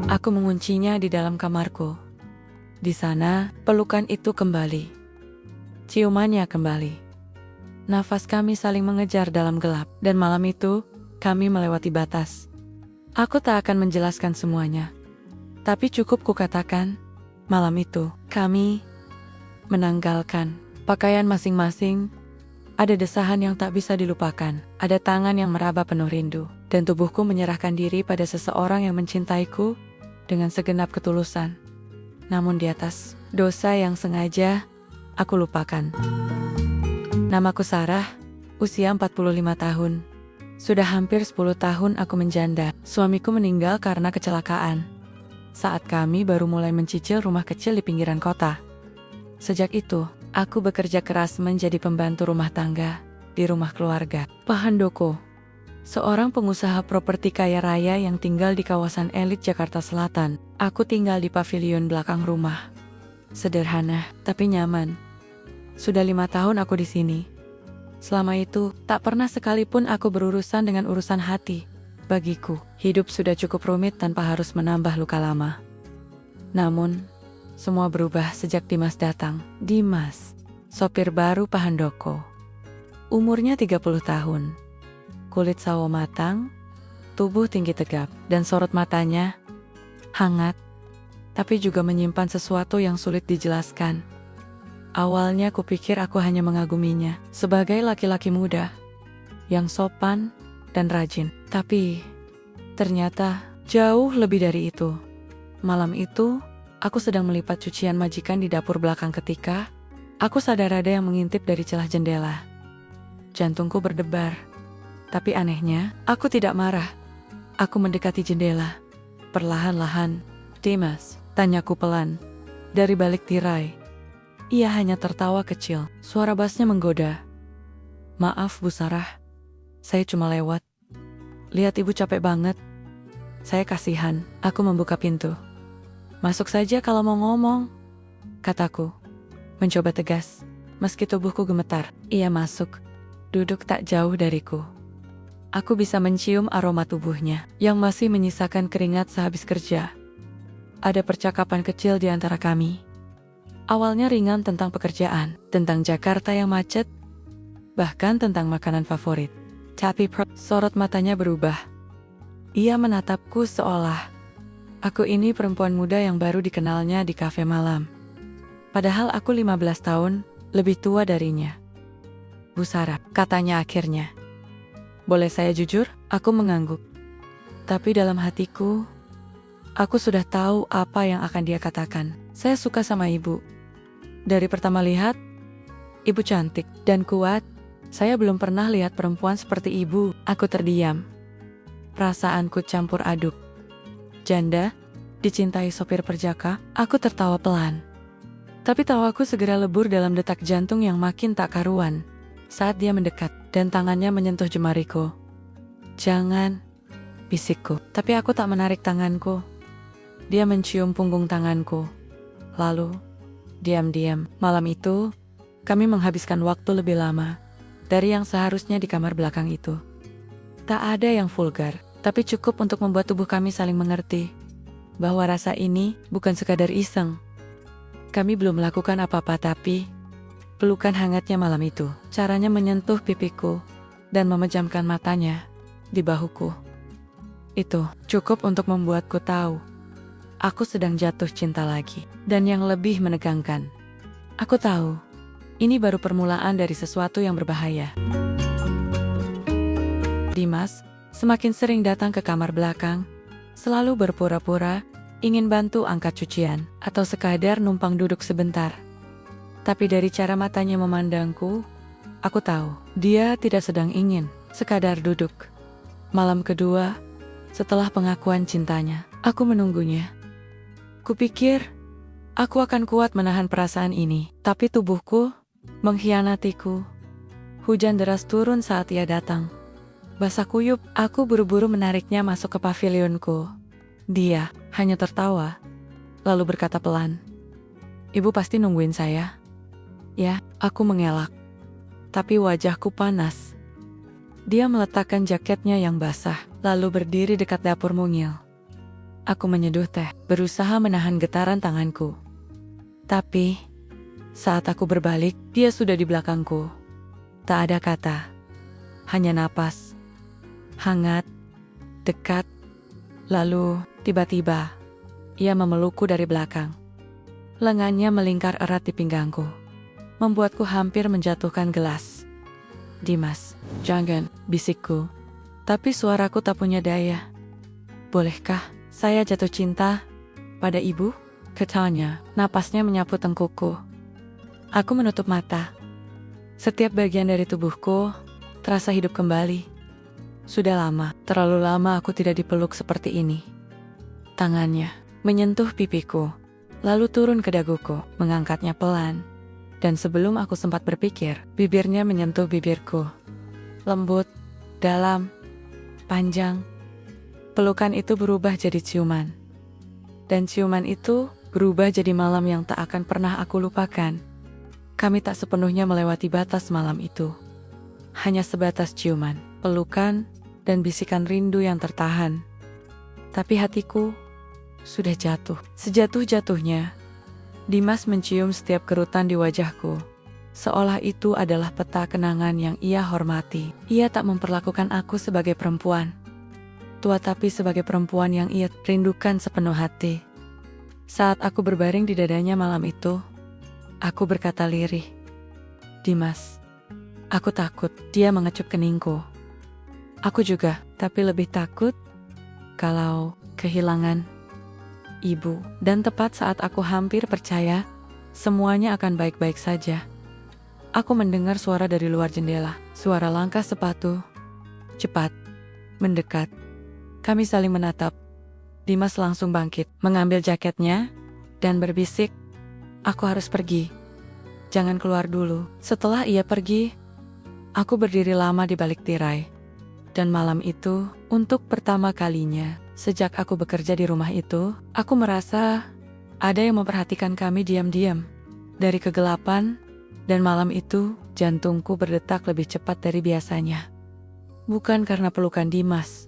Aku menguncinya di dalam kamarku. Di sana, pelukan itu kembali. Ciumannya kembali. Nafas kami saling mengejar dalam gelap, dan malam itu, kami melewati batas. Aku tak akan menjelaskan semuanya. Tapi cukup kukatakan, malam itu, kami menanggalkan pakaian masing-masing. Ada desahan yang tak bisa dilupakan, ada tangan yang meraba penuh rindu, dan tubuhku menyerahkan diri pada seseorang yang mencintaiku dengan segenap ketulusan. Namun di atas dosa yang sengaja aku lupakan. Namaku Sarah, usia 45 tahun. Sudah hampir 10 tahun aku menjanda. Suamiku meninggal karena kecelakaan saat kami baru mulai mencicil rumah kecil di pinggiran kota. Sejak itu, aku bekerja keras menjadi pembantu rumah tangga di rumah keluarga. Pak Handoko, seorang pengusaha properti kaya raya yang tinggal di kawasan elit Jakarta Selatan. Aku tinggal di pavilion belakang rumah. Sederhana, tapi nyaman. Sudah 5 tahun aku di sini. Selama itu, tak pernah sekalipun aku berurusan dengan urusan hati. Bagiku, hidup sudah cukup rumit tanpa harus menambah luka lama. Namun, semua berubah sejak Dimas datang. Dimas, sopir baru Pak Handoko. Umurnya 30 tahun. Kulit sawo matang, tubuh tinggi tegap, dan sorot matanya hangat, tapi juga menyimpan sesuatu yang sulit dijelaskan. Awalnya kupikir aku hanya mengaguminya sebagai laki-laki muda yang sopan dan rajin. Tapi ternyata jauh lebih dari itu. Malam itu, aku sedang melipat cucian majikan di dapur belakang ketika aku sadar ada yang mengintip dari celah jendela. Jantungku berdebar. Tapi anehnya, aku tidak marah. Aku mendekati jendela. Perlahan-lahan, Dimas, tanyaku pelan. Dari balik tirai. Ia hanya tertawa kecil. Suara bassnya menggoda. Maaf Bu Sarah, saya cuma lewat. Lihat ibu capek banget. Saya kasihan. Aku membuka pintu. Masuk saja kalau mau ngomong, kataku. Mencoba tegas, meski tubuhku gemetar. Ia masuk, duduk tak jauh dariku. Aku bisa mencium aroma tubuhnya yang masih menyisakan keringat sehabis kerja. Ada percakapan kecil di antara kami. Awalnya ringan tentang pekerjaan, tentang Jakarta yang macet, bahkan tentang makanan favorit. Tapi sorot matanya berubah. Ia menatapku seolah aku ini perempuan muda yang baru dikenalnya di kafe malam. Padahal aku 15 tahun lebih tua darinya. Bu Sarah, katanya akhirnya. Boleh saya jujur? Aku mengangguk. Tapi dalam hatiku, aku sudah tahu apa yang akan dia katakan. Saya suka sama ibu. Dari pertama lihat, ibu cantik dan kuat. Saya belum pernah lihat perempuan seperti ibu. Aku terdiam. Perasaanku campur aduk. Janda, dicintai sopir perjaka, aku tertawa pelan. Tapi tawaku segera lebur dalam detak jantung yang makin tak karuan saat dia mendekat dan tangannya menyentuh jemariku. Jangan, bisikku. Tapi aku tak menarik tanganku. Dia mencium punggung tanganku. Lalu, diam-diam, malam itu, kami menghabiskan waktu lebih lama dari yang seharusnya di kamar belakang itu. Tak ada yang vulgar, tapi cukup untuk membuat tubuh kami saling mengerti bahwa rasa ini bukan sekadar iseng. Kami belum melakukan apa-apa tapi pelukan hangatnya malam itu, caranya menyentuh pipiku dan memejamkan matanya di bahuku. Itu cukup untuk membuatku tahu aku sedang jatuh cinta lagi. Dan yang lebih menegangkan, aku tahu ini baru permulaan dari sesuatu yang berbahaya. Dimas semakin sering datang ke kamar belakang, selalu berpura-pura ingin bantu angkat cucian atau sekadar numpang duduk sebentar. Tapi dari cara matanya memandangku, aku tahu dia tidak sedang ingin sekadar duduk. Malam kedua, setelah pengakuan cintanya, aku menunggunya. Kupikir aku akan kuat menahan perasaan ini, tapi tubuhku mengkhianatiku. Hujan deras turun saat ia datang. Basah kuyup, aku buru-buru menariknya masuk ke pavilionku. Dia hanya tertawa, lalu berkata pelan, "Ibu pasti nungguin saya." Ya, aku mengelak. Tapi wajahku panas. Dia meletakkan jaketnya yang basah, lalu berdiri dekat dapur mungil. Aku menyeduh teh, berusaha menahan getaran tanganku. Tapi, saat aku berbalik, dia sudah di belakangku. Tak ada kata, hanya napas. Hangat, dekat, lalu tiba-tiba, ia memelukku dari belakang. Lengannya melingkar erat di pinggangku, membuatku hampir menjatuhkan gelas. "Dimas, jangan," bisikku. Tapi suaraku tak punya daya. "Bolehkah saya jatuh cinta pada ibu?" Katanya, napasnya menyapu tengkukku. Aku menutup mata. Setiap bagian dari tubuhku terasa hidup kembali. Sudah lama, terlalu lama aku tidak dipeluk seperti ini. Tangannya menyentuh pipiku, lalu turun ke daguku, mengangkatnya pelan. Dan sebelum aku sempat berpikir, bibirnya menyentuh bibirku. Lembut, dalam, panjang. Pelukan itu berubah jadi ciuman. Dan ciuman itu berubah jadi malam yang tak akan pernah aku lupakan. Kami tak sepenuhnya melewati batas malam itu. Hanya sebatas ciuman, pelukan, dan bisikan rindu yang tertahan. Tapi hatiku sudah jatuh. Sejatuh-jatuhnya, Dimas mencium setiap kerutan di wajahku. Seolah itu adalah peta kenangan yang ia hormati. Ia tak memperlakukan aku sebagai perempuan tua, tapi sebagai perempuan yang ia rindukan sepenuh hati. Saat aku berbaring di dadanya malam itu, aku berkata lirih, "Dimas, aku takut." Dia mengecup keningku. Aku juga, tapi lebih takut kalau kehilangan ibu. Dan tepat saat aku hampir percaya semuanya akan baik-baik saja, aku mendengar suara dari luar jendela. Suara langkah sepatu, cepat, mendekat. Kami saling menatap. Dimas langsung bangkit, mengambil jaketnya, dan berbisik, "Aku harus pergi. Jangan keluar dulu." Setelah ia pergi, aku berdiri lama di balik tirai. Dan malam itu, untuk pertama kalinya sejak aku bekerja di rumah itu, aku merasa ada yang memperhatikan kami diam-diam. Dari kegelapan, dan malam itu, jantungku berdetak lebih cepat dari biasanya. Bukan karena pelukan Dimas,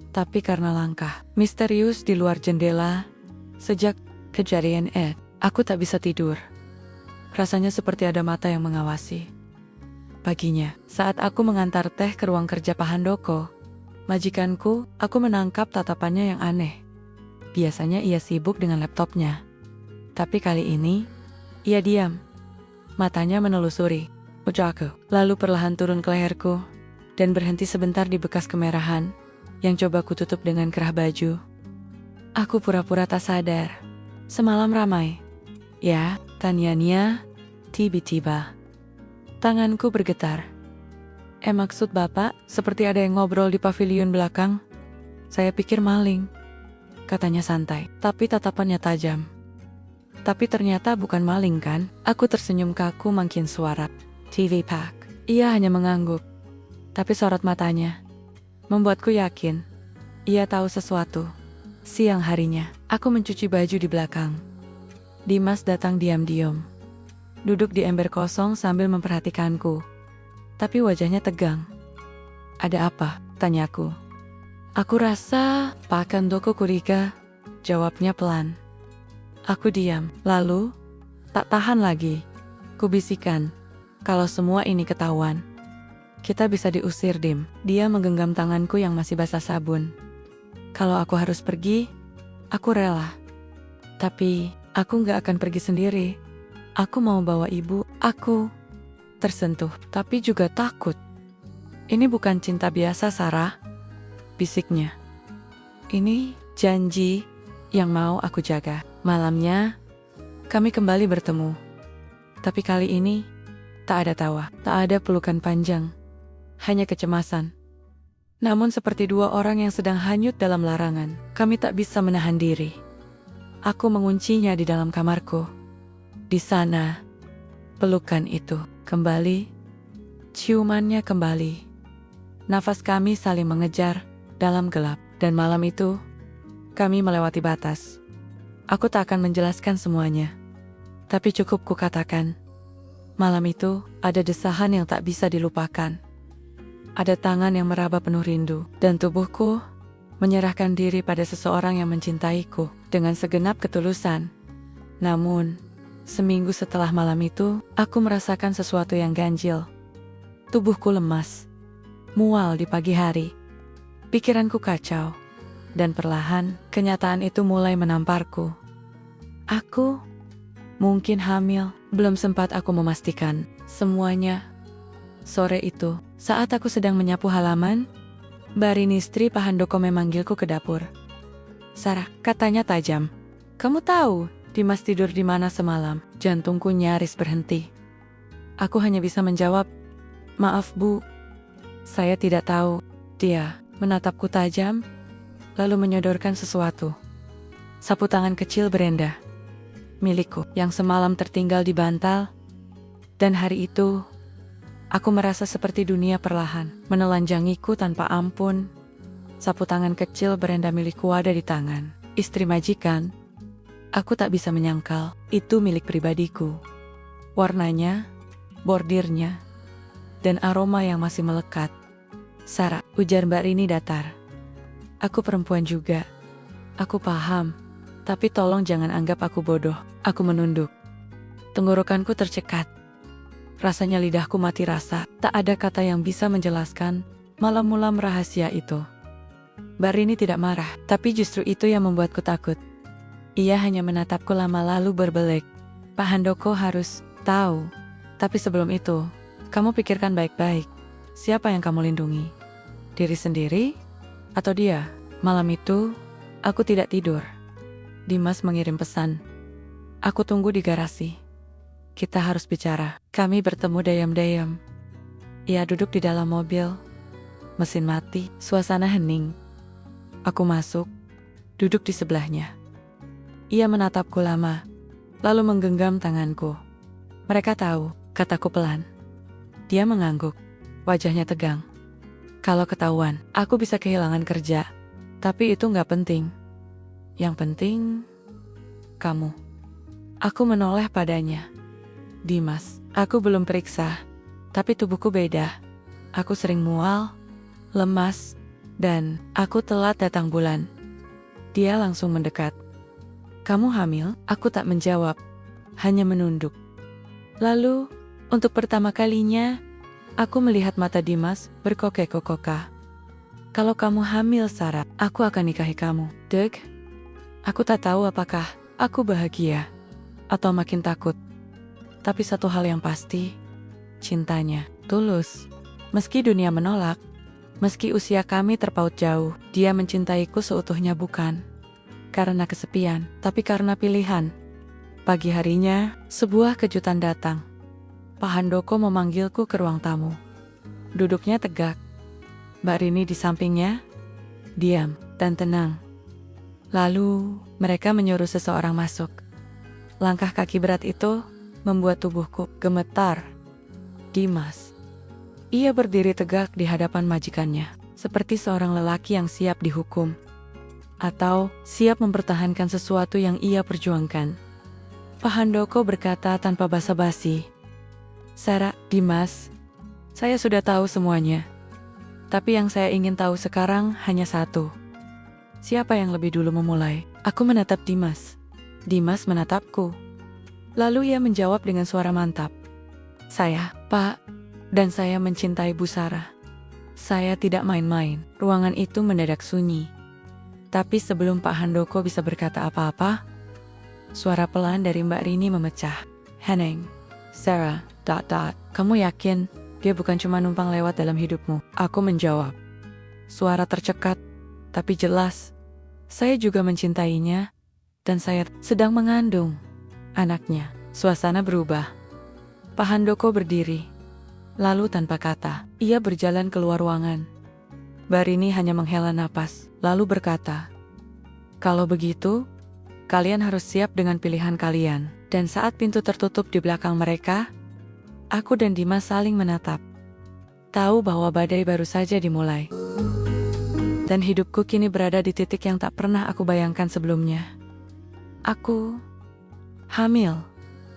tapi karena langkah misterius di luar jendela. Sejak kejadian aku tak bisa tidur. Rasanya seperti ada mata yang mengawasi. Paginya, saat aku mengantar teh ke ruang kerja Pak Handoko, majikanku, aku menangkap tatapannya yang aneh. Biasanya ia sibuk dengan laptopnya. Tapi kali ini, ia diam. Matanya menelusuri wajahku, lalu perlahan turun ke leherku, dan berhenti sebentar di bekas kemerahan yang coba kututup dengan kerah baju. Aku pura-pura tak sadar. Semalam ramai. Ya, tanyanya tiba-tiba. Tanganku bergetar. Maksud Bapak, seperti ada yang ngobrol di pavilion belakang. Saya pikir maling, katanya santai, tapi tatapannya tajam. Tapi ternyata bukan maling kan? Aku tersenyum kaku makin suara. TV Pak. Ia hanya mengangguk. Tapi sorot matanya membuatku yakin ia tahu sesuatu. Siang harinya, aku mencuci baju di belakang. Dimas datang diam-diam, duduk di ember kosong sambil memperhatikanku. Tapi wajahnya tegang. "Ada apa?" tanyaku. "Aku rasa Pak Handoko curiga," jawabnya pelan. Aku diam, lalu tak tahan lagi. Kubisikan, "Kalau semua ini ketahuan, kita bisa diusir, Dim." Dia menggenggam tanganku yang masih basah sabun. "Kalau aku harus pergi, aku rela. Tapi aku gak akan pergi sendiri. Aku mau bawa ibu." Aku tersentuh, tapi juga takut. "Ini bukan cinta biasa, Sarah," bisiknya. "Ini janji yang mau aku jaga." Malamnya, kami kembali bertemu. Tapi kali ini, tak ada tawa, tak ada pelukan panjang. Hanya kecemasan. Namun seperti dua orang yang sedang hanyut dalam larangan, kami tak bisa menahan diri. Aku menguncinya di dalam kamarku. Di sana, pelukan itu kembali, ciumannya kembali. Nafas kami saling mengejar dalam gelap. Dan malam itu, kami melewati batas. Aku tak akan menjelaskan semuanya. Tapi cukup kukatakan, malam itu ada desahan yang tak bisa dilupakan. Ada tangan yang meraba penuh rindu, dan tubuhku menyerahkan diri pada seseorang yang mencintaiku dengan segenap ketulusan. Namun, seminggu setelah malam itu, aku merasakan sesuatu yang ganjil. Tubuhku lemas, mual di pagi hari, pikiranku kacau, dan perlahan kenyataan itu mulai menamparku. Aku mungkin hamil, belum sempat aku memastikan semuanya. Sore itu, saat aku sedang menyapu halaman, Mbak Rini istri Pak Handoko memanggilku ke dapur. "Sarah," katanya tajam. "Kamu tahu Dimas tidur di mana semalam?" Jantungku nyaris berhenti. Aku hanya bisa menjawab, "Maaf Bu, saya tidak tahu." Dia menatapku tajam, lalu menyodorkan sesuatu. Sapu tangan kecil Brenda, milikku, yang semalam tertinggal di bantal. Dan hari itu, aku merasa seperti dunia perlahan menelanjangiku tanpa ampun. Sapu tangan kecil Brenda milikku ada di tangan istri majikan. Aku tak bisa menyangkal itu milik pribadiku. Warnanya, bordirnya, dan aroma yang masih melekat. "Sarah," ujar Mbak Rini datar. "Aku perempuan juga. Aku paham. Tapi tolong jangan anggap aku bodoh." Aku menunduk. Tenggorokanku tercekat. Rasanya lidahku mati rasa. Tak ada kata yang bisa menjelaskan malam-malam rahasia itu. Mbak Rini tidak marah, tapi justru itu yang membuatku takut. Ia hanya menatapku lama lalu berbelek. "Pak Handoko harus tahu. Tapi sebelum itu, kamu pikirkan baik-baik. Siapa yang kamu lindungi? Diri sendiri? Atau dia?" Malam itu, aku tidak tidur. Dimas mengirim pesan. "Aku tunggu di garasi. Kita harus bicara." Kami bertemu diam-diam. Ia duduk di dalam mobil. Mesin mati, suasana hening. Aku masuk, duduk di sebelahnya. Ia menatapku lama, lalu menggenggam tanganku. "Mereka tahu," kataku pelan. Dia mengangguk, wajahnya tegang. "Kalau ketahuan, aku bisa kehilangan kerja. Tapi itu nggak penting. Yang penting, kamu." Aku menoleh padanya. "Dimas, aku belum periksa, tapi tubuhku beda. Aku sering mual, lemas, dan aku telat datang bulan." Dia langsung mendekat. "Kamu hamil?" Aku tak menjawab, hanya menunduk. Lalu, untuk pertama kalinya, aku melihat mata Dimas berkokek-kokokah. "Kalau kamu hamil, Sarah, aku akan nikahi kamu." Deg. Aku tak tahu apakah aku bahagia atau makin takut. Tapi satu hal yang pasti, cintanya tulus. Meski dunia menolak, meski usia kami terpaut jauh, dia mencintaiku seutuhnya bukan karena kesepian, tapi karena pilihan. Pagi harinya, sebuah kejutan datang. Pak Handoko memanggilku ke ruang tamu. Duduknya tegak. Mbak Rini di sampingnya, diam dan tenang. Lalu, mereka menyuruh seseorang masuk. Langkah kaki berat itu membuat tubuhku gemetar. Dimas. Ia berdiri tegak di hadapan majikannya, seperti seorang lelaki yang siap dihukum, atau siap mempertahankan sesuatu yang ia perjuangkan. Pak Handoko berkata tanpa basa-basi, "Sarah, Dimas, saya sudah tahu semuanya. Tapi yang saya ingin tahu sekarang hanya satu. Siapa yang lebih dulu memulai?" Aku menatap Dimas. Dimas menatapku. Lalu ia menjawab dengan suara mantap. "Saya, Pak, dan saya mencintai Bu Sarah. Saya tidak main-main." Ruangan itu mendadak sunyi. Tapi sebelum Pak Handoko bisa berkata apa-apa, suara pelan dari Mbak Rini memecah. "Henning, Sarah, ... Kamu yakin dia bukan cuma numpang lewat dalam hidupmu?" Aku menjawab. Suara tercekat, tapi jelas. Saya juga mencintainya, dan saya sedang mengandung anaknya. Suasana berubah. Pak Handoko berdiri. Lalu tanpa kata, ia berjalan keluar ruangan. Mbak Rini hanya menghela napas, lalu berkata, "Kalau begitu, kalian harus siap dengan pilihan kalian." Dan saat pintu tertutup di belakang mereka, aku dan Dimas saling menatap. Tahu bahwa badai baru saja dimulai. Dan hidupku kini berada di titik yang tak pernah aku bayangkan sebelumnya. Aku hamil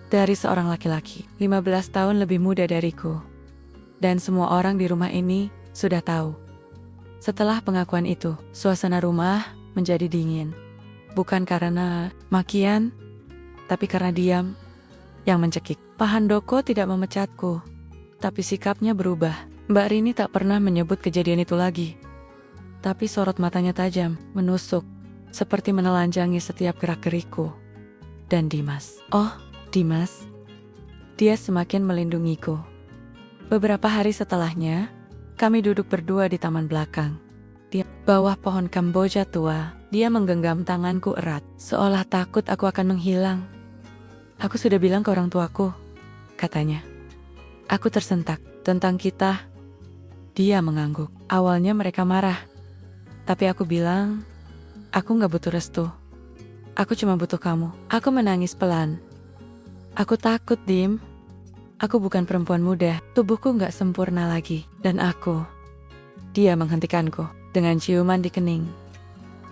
dari seorang laki-laki 15 tahun lebih muda dariku. Dan semua orang di rumah ini sudah tahu. Setelah pengakuan itu, suasana rumah menjadi dingin. Bukan karena makian, tapi karena diam yang mencekik. Pak Handoko tidak memecatku, tapi sikapnya berubah. Mbak Rini tak pernah menyebut kejadian itu lagi. Tapi sorot matanya tajam, menusuk, seperti menelanjangi setiap gerak-gerikku. Dan Dimas. Oh, Dimas. Dia semakin melindungiku. Beberapa hari setelahnya, kami duduk berdua di taman belakang. Di bawah pohon kamboja tua, dia menggenggam tanganku erat, seolah takut aku akan menghilang. Aku sudah bilang ke orang tuaku, katanya. Aku tersentak. Tentang kita. Dia mengangguk. Awalnya mereka marah. Tapi aku bilang, aku gak butuh restu. Aku cuma butuh kamu. Aku menangis pelan. Aku takut, Dim. Aku bukan perempuan muda. Tubuhku gak sempurna lagi. Dan aku. Dia menghentikanku dengan ciuman di kening.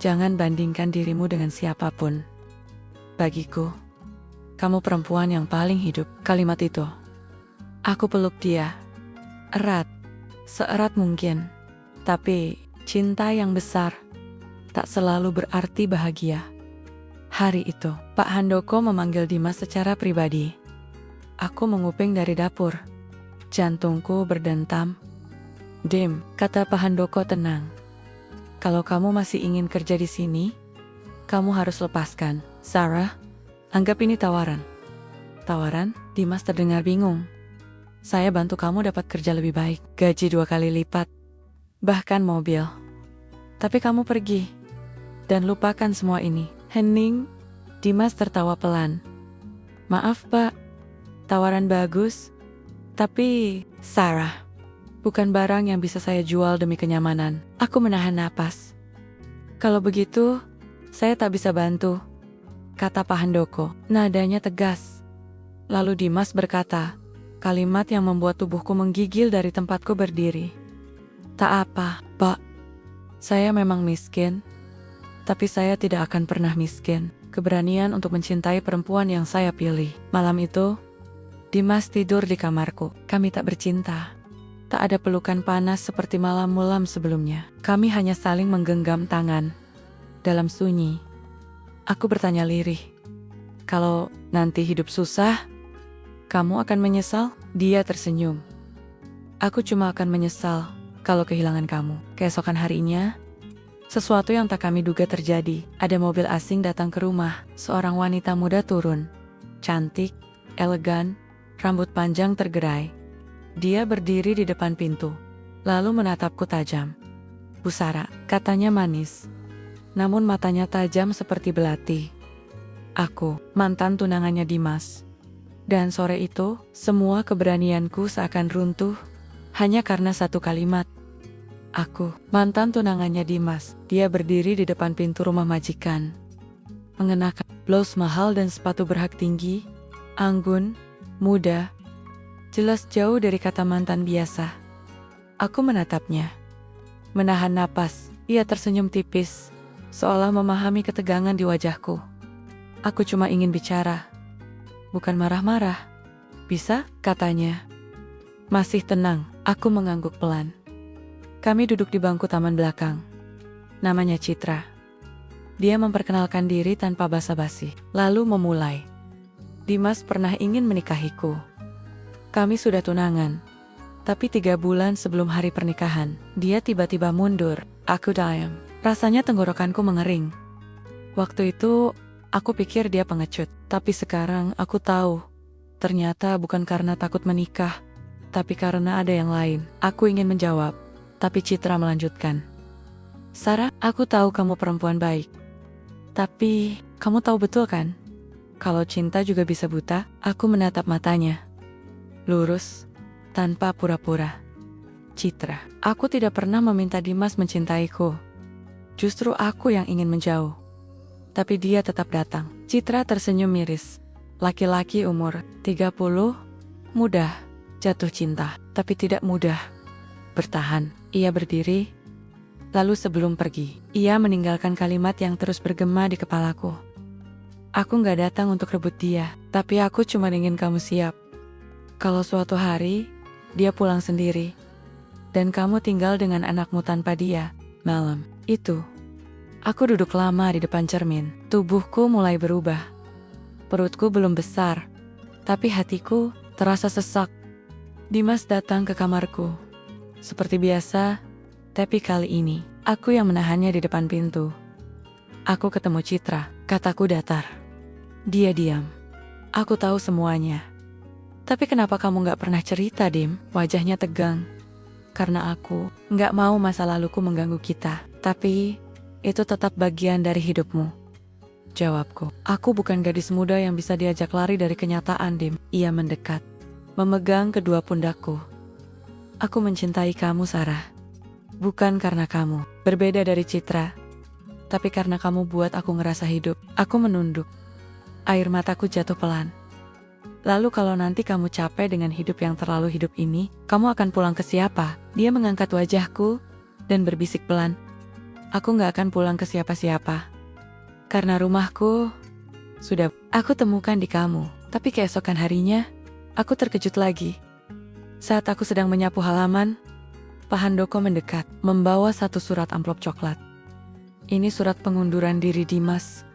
Jangan bandingkan dirimu dengan siapapun. Bagiku, kamu perempuan yang paling hidup. Kalimat itu. Aku peluk dia. Erat. Seerat mungkin. Tapi cinta yang besar tak selalu berarti bahagia. Hari itu, Pak Handoko memanggil Dimas secara pribadi. Aku menguping dari dapur. Jantungku berdentam. Dim, kata Pak Handoko tenang. Kalau kamu masih ingin kerja di sini, kamu harus lepaskan. Sarah, anggap ini tawaran. Tawaran? Dimas terdengar bingung. Saya bantu kamu dapat kerja lebih baik, gaji 2 kali lipat, bahkan mobil. Tapi kamu pergi, dan lupakan semua ini. Hening. Dimas tertawa pelan. Maaf Pak, tawaran bagus, tapi Sarah, bukan barang yang bisa saya jual demi kenyamanan. Aku menahan napas. Kalau begitu, saya tak bisa bantu, kata Pak Handoko. Nadanya tegas. Lalu Dimas berkata, kalimat yang membuat tubuhku menggigil dari tempatku berdiri. Tak apa, Pak. Saya memang miskin, tapi saya tidak akan pernah miskin. Keberanian untuk mencintai perempuan yang saya pilih. Malam itu, Dimas tidur di kamarku. Kami tak bercinta. Tak ada pelukan panas seperti malam-malam sebelumnya. Kami hanya saling menggenggam tangan. Dalam sunyi, aku bertanya lirih. Kalau nanti hidup susah, kamu akan menyesal? Dia tersenyum. Aku cuma akan menyesal kalau kehilangan kamu. Keesokan harinya, sesuatu yang tak kami duga terjadi. Ada mobil asing datang ke rumah. Seorang wanita muda turun. Cantik, elegan, rambut panjang tergerai. Dia berdiri di depan pintu, lalu menatapku tajam. Bu Sarah, katanya manis. Namun matanya tajam seperti belati. Aku, mantan tunangannya Dimas. Dan sore itu, semua keberanianku seakan runtuh, hanya karena satu kalimat. Aku, mantan tunangannya Dimas. Dia berdiri di depan pintu rumah majikan. Mengenakan blus mahal dan sepatu berhak tinggi, anggun, muda. Jelas jauh dari kata mantan biasa. Aku menatapnya. Menahan napas, ia tersenyum tipis, seolah memahami ketegangan di wajahku. Aku cuma ingin bicara. Bukan marah-marah. Bisa, katanya. Masih tenang, aku mengangguk pelan. Kami duduk di bangku taman belakang. Namanya Citra. Dia memperkenalkan diri tanpa basa-basi, lalu memulai. Dimas pernah ingin menikahiku. Kami sudah tunangan. Tapi 3 bulan sebelum hari pernikahan, dia tiba-tiba mundur. Aku diam. Rasanya tenggorokanku mengering. Waktu itu, aku pikir dia pengecut. Tapi sekarang aku tahu, ternyata bukan karena takut menikah, tapi karena ada yang lain. Aku ingin menjawab, tapi Citra melanjutkan. Sarah, aku tahu kamu perempuan baik. Tapi, kamu tahu betul kan? Kalau cinta juga bisa buta. Aku menatap matanya. Lurus, tanpa pura-pura. Citra, aku tidak pernah meminta Dimas mencintaiku. Justru aku yang ingin menjauh. Tapi dia tetap datang. Citra tersenyum miris. Laki-laki umur 30, mudah jatuh cinta, tapi tidak mudah bertahan. Ia berdiri, lalu sebelum pergi, ia meninggalkan kalimat yang terus bergema di kepalaku. Aku gak datang untuk rebut dia, tapi aku cuma ingin kamu siap. Kalau suatu hari, dia pulang sendiri, dan kamu tinggal dengan anakmu tanpa dia, Malam itu, aku duduk lama di depan cermin. Tubuhku mulai berubah. Perutku belum besar, tapi hatiku terasa sesak. Dimas datang ke kamarku. Seperti biasa, tapi kali ini, aku yang menahannya di depan pintu. Aku ketemu Citra, kataku datar. Dia diam. Aku tahu semuanya. Tapi kenapa kamu gak pernah cerita, Dim? Wajahnya tegang. Karena aku gak mau masa laluku mengganggu kita. Tapi itu tetap bagian dari hidupmu. Jawabku. Aku bukan gadis muda yang bisa diajak lari dari kenyataan, Dim. Ia mendekat, memegang kedua pundakku. Aku mencintai kamu, Sarah. Bukan karena kamu berbeda dari Citra, tapi karena kamu buat aku ngerasa hidup. Aku menunduk. Air mataku jatuh pelan. Lalu kalau nanti kamu capek dengan hidup yang terlalu hidup ini, kamu akan pulang ke siapa? Dia mengangkat wajahku dan berbisik pelan. Aku gak akan pulang ke siapa-siapa. Karena rumahku sudah aku temukan di kamu. Tapi keesokan harinya, aku terkejut lagi. Saat aku sedang menyapu halaman, Pak Handoko mendekat, membawa satu surat amplop coklat. Ini surat pengunduran diri Dimas.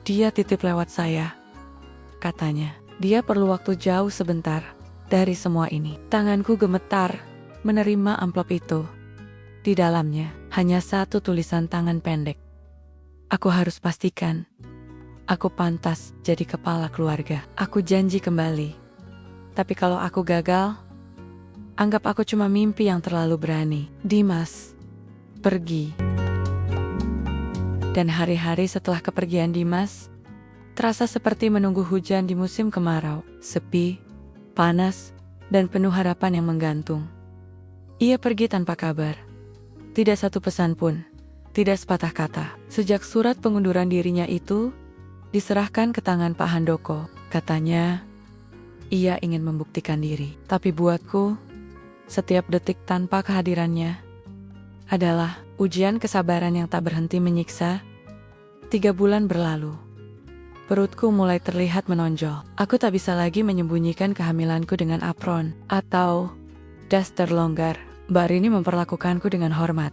Dia titip lewat saya. Katanya. Dia perlu waktu jauh sebentar dari semua ini. Tanganku gemetar menerima amplop itu. Di dalamnya hanya satu tulisan tangan pendek. Aku harus pastikan aku pantas jadi kepala keluarga. Aku janji kembali. Tapi kalau aku gagal, anggap aku cuma mimpi yang terlalu berani. Dimas pergi. Dan hari-hari setelah kepergian Dimas, terasa seperti menunggu hujan di musim kemarau, sepi, panas, dan penuh harapan yang menggantung. Ia pergi tanpa kabar. Tidak satu pesan pun, tidak sepatah kata. Sejak surat pengunduran dirinya itu diserahkan ke tangan Pak Handoko, katanya ia ingin membuktikan diri. Tapi buatku, setiap detik tanpa kehadirannya adalah ujian kesabaran yang tak berhenti menyiksa. 3 bulan berlalu. Perutku mulai terlihat menonjol. Aku tak bisa lagi menyembunyikan kehamilanku dengan apron atau daster longgar. Mbak Rini memperlakukanku dengan hormat,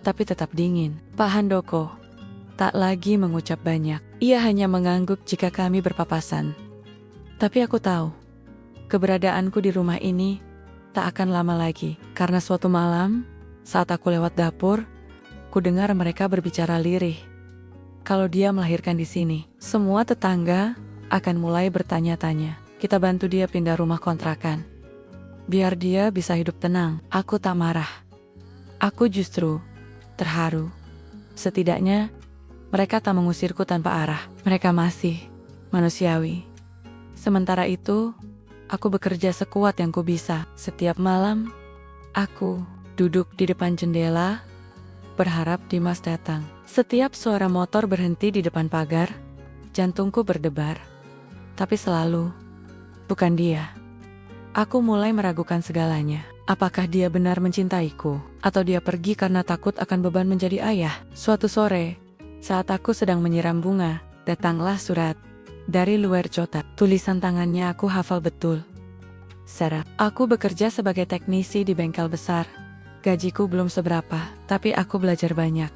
tapi tetap dingin. Pak Handoko tak lagi mengucap banyak. Ia hanya mengangguk jika kami berpapasan. Tapi aku tahu, keberadaanku di rumah ini tak akan lama lagi. Karena suatu malam, saat aku lewat dapur, ku dengar mereka berbicara lirih. Kalau dia melahirkan di sini, semua tetangga akan mulai bertanya-tanya. Kita bantu dia pindah rumah kontrakan, biar dia bisa hidup tenang. Aku tak marah. Aku justru terharu. Setidaknya, mereka tak mengusirku tanpa arah. Mereka masih manusiawi. Sementara itu, aku bekerja sekuat yang ku bisa. Setiap malam, aku duduk di depan jendela, berharap Dimas datang. Setiap suara motor berhenti di depan pagar, jantungku berdebar. Tapi selalu, bukan dia. Aku mulai meragukan segalanya. Apakah dia benar mencintaiku? Atau dia pergi karena takut akan beban menjadi ayah? Suatu sore, saat aku sedang menyiram bunga, datanglah surat dari luar kota. Tulisan tangannya aku hafal betul. Sarah, aku bekerja sebagai teknisi di bengkel besar. Gajiku belum seberapa, tapi aku belajar banyak.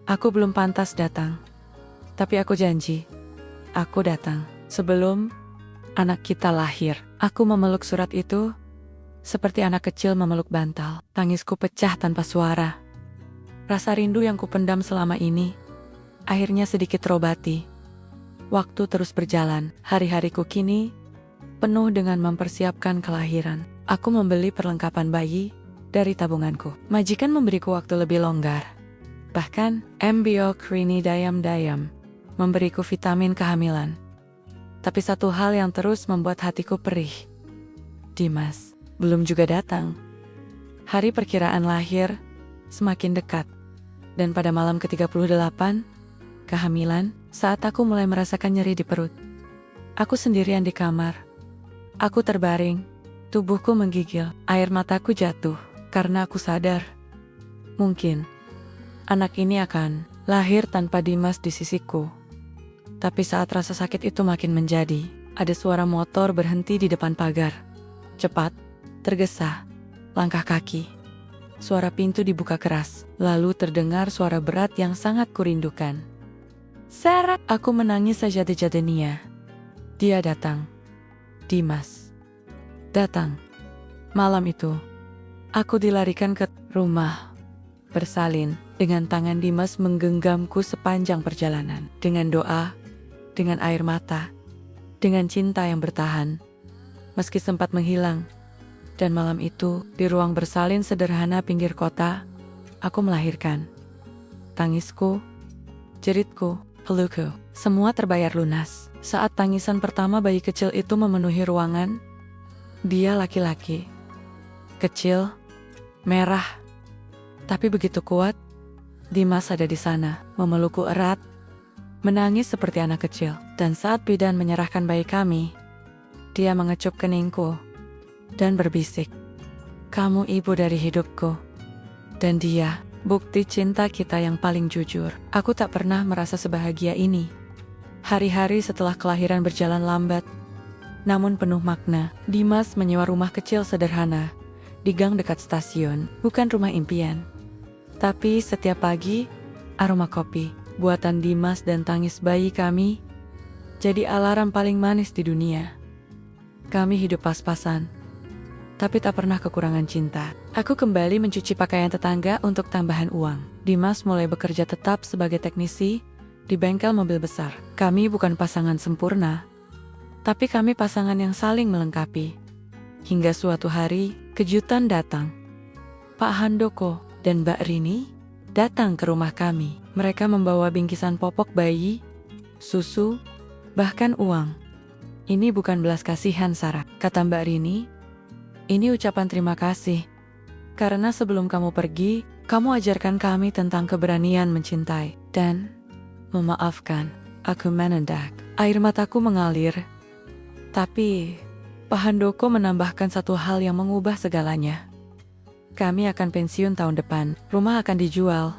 Aku belum pantas datang, tapi aku janji, aku datang. Sebelum anak kita lahir, aku memeluk surat itu seperti anak kecil memeluk bantal. Tangisku pecah tanpa suara. Rasa rindu yang kupendam selama ini akhirnya sedikit terobati. Waktu terus berjalan, hari-hariku kini penuh dengan mempersiapkan kelahiran. Aku membeli perlengkapan bayi dari tabunganku. Majikan memberiku waktu lebih longgar. Bahkan, embio Krini Dayam memberiku vitamin kehamilan. Tapi satu hal yang terus membuat hatiku perih. Dimas belum juga datang. Hari perkiraan lahir semakin dekat. Dan pada malam ke-38, kehamilan, saat aku mulai merasakan nyeri di perut. Aku sendirian di kamar. Aku terbaring, tubuhku menggigil, air mataku jatuh. Karena aku sadar, mungkin anak ini akan lahir tanpa Dimas di sisiku. Tapi saat rasa sakit itu makin menjadi, ada suara motor berhenti di depan pagar. Cepat, tergesa, langkah kaki. Suara pintu dibuka keras. Lalu terdengar suara berat yang sangat kurindukan. Seret, aku menangis sejadi-jadinya. Dia datang. Dimas. Datang. Malam itu, aku dilarikan ke rumah bersalin dengan tangan Dimas menggenggamku sepanjang perjalanan. Dengan doa, dengan air mata, dengan cinta yang bertahan. Meski sempat menghilang. Dan malam itu, di ruang bersalin sederhana pinggir kota, aku melahirkan. Tangisku, jeritku, pelukku, semua terbayar lunas. Saat tangisan pertama bayi kecil itu memenuhi ruangan, dia laki-laki. Kecil, merah, tapi begitu kuat. Dimas ada di sana, memelukku erat, menangis seperti anak kecil. Dan saat bidan menyerahkan bayi kami, dia mengecup keningku dan berbisik, "Kamu ibu dari hidupku." Dan dia, bukti cinta kita yang paling jujur. Aku tak pernah merasa sebahagia ini. Hari-hari setelah kelahiran berjalan lambat, namun penuh makna. Dimas menyewa rumah kecil sederhana di gang dekat stasiun, bukan rumah impian. Tapi setiap pagi, aroma kopi, buatan Dimas dan tangis bayi kami jadi alarm paling manis di dunia. Kami hidup pas-pasan, tapi tak pernah kekurangan cinta. Aku kembali mencuci pakaian tetangga untuk tambahan uang. Dimas mulai bekerja tetap sebagai teknisi di bengkel mobil besar. Kami bukan pasangan sempurna, tapi kami pasangan yang saling melengkapi. Hingga suatu hari, kejutan datang. Pak Handoko dan Mbak Rini datang ke rumah kami. Mereka membawa bingkisan popok bayi, susu, bahkan uang. "Ini bukan belas kasihan, Sarah," kata Mbak Rini. "Ini ucapan terima kasih. Karena sebelum kamu pergi, kamu ajarkan kami tentang keberanian mencintai dan memaafkan." Aku menendak. Air mataku mengalir. Tapi Pak Handoko menambahkan satu hal yang mengubah segalanya. Kami akan pensiun tahun depan. Rumah akan dijual.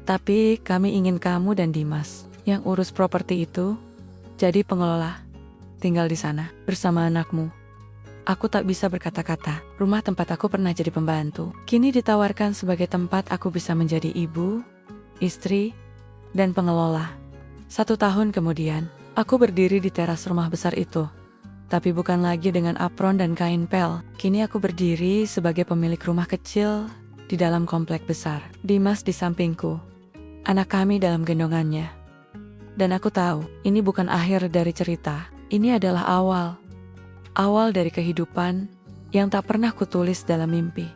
Tapi kami ingin kamu dan Dimas yang urus properti itu jadi pengelola. Tinggal di sana bersama anakmu. Aku tak bisa berkata-kata. Rumah tempat aku pernah jadi pembantu kini ditawarkan sebagai tempat aku bisa menjadi ibu, istri, dan pengelola. 1 tahun kemudian, aku berdiri di teras rumah besar itu. Tapi bukan lagi dengan apron dan kain pel. Kini aku berdiri sebagai pemilik rumah kecil di dalam komplek besar. Dimas di sampingku. Anak kami dalam gendongannya. Dan aku tahu, ini bukan akhir dari cerita. Ini adalah awal. Awal dari kehidupan yang tak pernah kutulis dalam mimpi.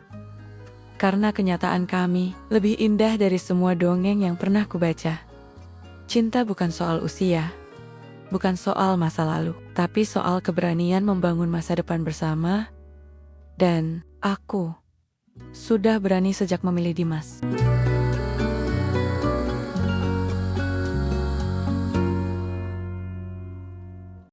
Karena kenyataan kami lebih indah dari semua dongeng yang pernah kubaca. Cinta bukan soal usia. Bukan soal masa lalu, tapi soal keberanian membangun masa depan bersama. Dan aku sudah berani sejak memilih Dimas.